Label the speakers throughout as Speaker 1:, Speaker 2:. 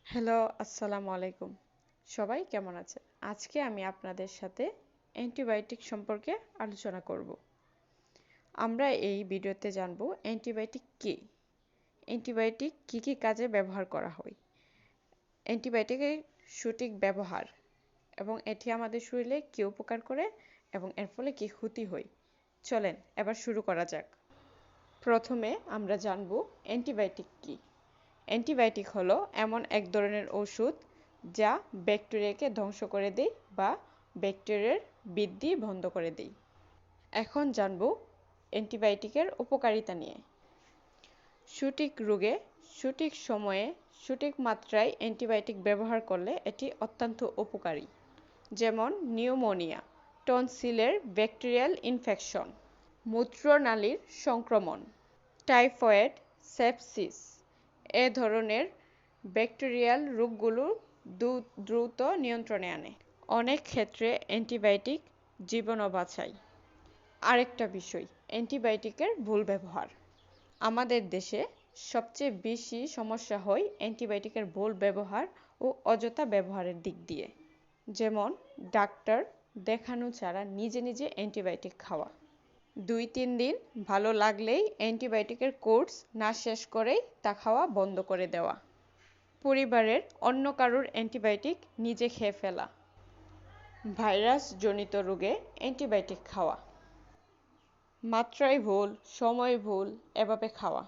Speaker 1: Hello, আসসালামু আলাইকুম। সবাই কেমন আছেন? আজকে আমি আপনাদের সাথে অ্যান্টিবায়োটিক সম্পর্কে আলোচনা করব। আমরা এই ভিডিওতে জানব অ্যান্টিবায়োটিক কী, অ্যান্টিবায়োটিক কী কী কাজে ব্যবহার করা হয়, অ্যান্টিবায়োটিকের সঠিক ব্যবহার এবং এটি আমাদের শরীরে কী উপকার করে এবং এর ফলে কী ক্ষতি হয়। চলেন এবার শুরু করা যাক। প্রথমে আমরা জানব অ্যান্টিবায়োটিক কী। অ্যান্টিবায়োটিক হলো এমন এক ধরনের ওষুধ যা ব্যাকটেরিয়াকে ধ্বংস করে দেয় বা ব্যাকটেরিয়ার বৃদ্ধি বন্ধ করে দেয়। এখন জানব অ্যান্টিবায়োটিকের উপকারিতা নিয়ে। সঠিক রোগে সঠিক সময়ে সঠিক মাত্রায় অ্যান্টিবায়োটিক ব্যবহার করলে এটি অত্যন্ত উপকারী। যেমন নিউমোনিয়া, টনসিলের ব্যাকটেরিয়াল ইনফেকশন, মূত্রনালীর সংক্রমণ, টাইফয়েড, সেপসিস এ ধরনের ব্যাকটেরিয়াল রোগগুলো দ্রুত নিয়ন্ত্রণে আনে। অনেক ক্ষেত্রে অ্যান্টিবায়োটিক জীবনও বাঁচায়। আরেকটা বিষয়, অ্যান্টিবায়োটিকের ভুল ব্যবহার। আমাদের দেশে সবচেয়ে বেশি সমস্যা হয় অ্যান্টিবায়োটিকের ভুল ব্যবহার ও অযথা ব্যবহারের দিক দিয়ে। যেমন ডাক্তার দেখানো ছাড়া নিজে নিজে অ্যান্টিবায়োটিক খাওয়া, 2-3 দিন ভালো লাগলেই অ্যান্টিবায়োটিকের কোর্স না শেষ করেই তা খাওয়া বন্ধ করে দেওয়া, পরিবারের অন্য কারোর অ্যান্টিবায়োটিক নিজে খেয়ে ফেলা, ভাইরাসজনিত রোগে অ্যান্টিবায়োটিক খাওয়া, মাত্রায় ভুল, সময় ভুল এভাবে খাওয়া।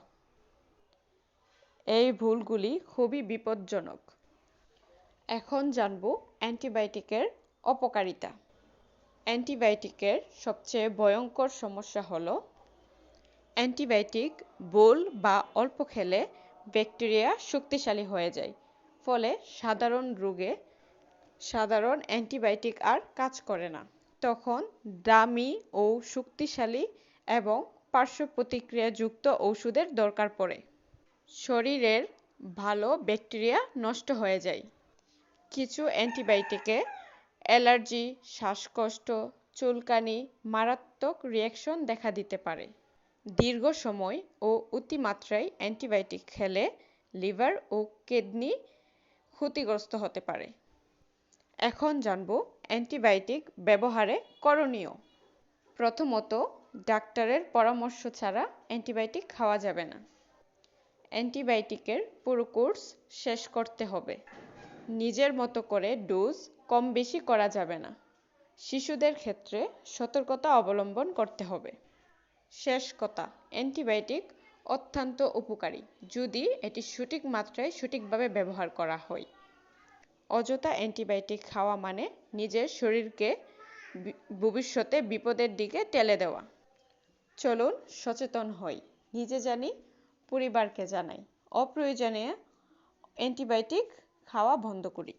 Speaker 1: এই ভুলগুলি খুবই বিপজ্জনক। এখন জানব অ্যান্টিবায়োটিকের অপকারিতা। অ্যান্টিবায়োটিকের সবচেয়ে ভয়ঙ্কর সমস্যা হলো অ্যান্টিবায়োটিক ভুল বা অল্প খেলে ব্যাকটেরিয়া শক্তিশালী হয়ে যায়, ফলে সাধারণ রোগে সাধারণ অ্যান্টিবায়োটিক আর কাজ করে না। তখন দামি ও শক্তিশালী এবং পার্শ্ব প্রতিক্রিয়াযুক্ত ওষুধের দরকার পড়ে। শরীরের ভালো ব্যাকটেরিয়া নষ্ট হয়ে যায়। কিছু অ্যান্টিবায়োটিকে অ্যালার্জি, শ্বাসকষ্ট, চুলকানি, মারাত্মক রিঅ্যাকশন দেখা দিতে পারে। দীর্ঘ সময় ও অতিমাত্রায় অ্যান্টিবায়োটিক খেলে লিভার ও কিডনি ক্ষতিগ্রস্ত হতে পারে। এখন জানব অ্যান্টিবায়োটিক ব্যবহারে করণীয়। প্রথমত, ডাক্তারের পরামর্শ ছাড়া অ্যান্টিবায়োটিক খাওয়া যাবে না। অ্যান্টিবায়োটিকের পুরো কোর্স শেষ করতে হবে। নিজের মতো করে ডোজ কম বেশি করা যাবে না। শিশুদের ক্ষেত্রে সতর্কতা অবলম্বন করতে হবে। শেষ কথা, অ্যান্টিবায়োটিক অত্যন্ত উপকারী যদি এটি সঠিক মাত্রায় সঠিকভাবে ব্যবহার করা হয়। অযথা অ্যান্টিবায়োটিক খাওয়া মানে নিজের শরীরকে ভবিষ্যতে বিপদের দিকে ঠেলে দেওয়া। চলুন সচেতন হই, নিজে জানি, পরিবারকে জানাই, অপ্রয়োজনীয় অ্যান্টিবায়োটিক খাওয়া বন্ধ করি।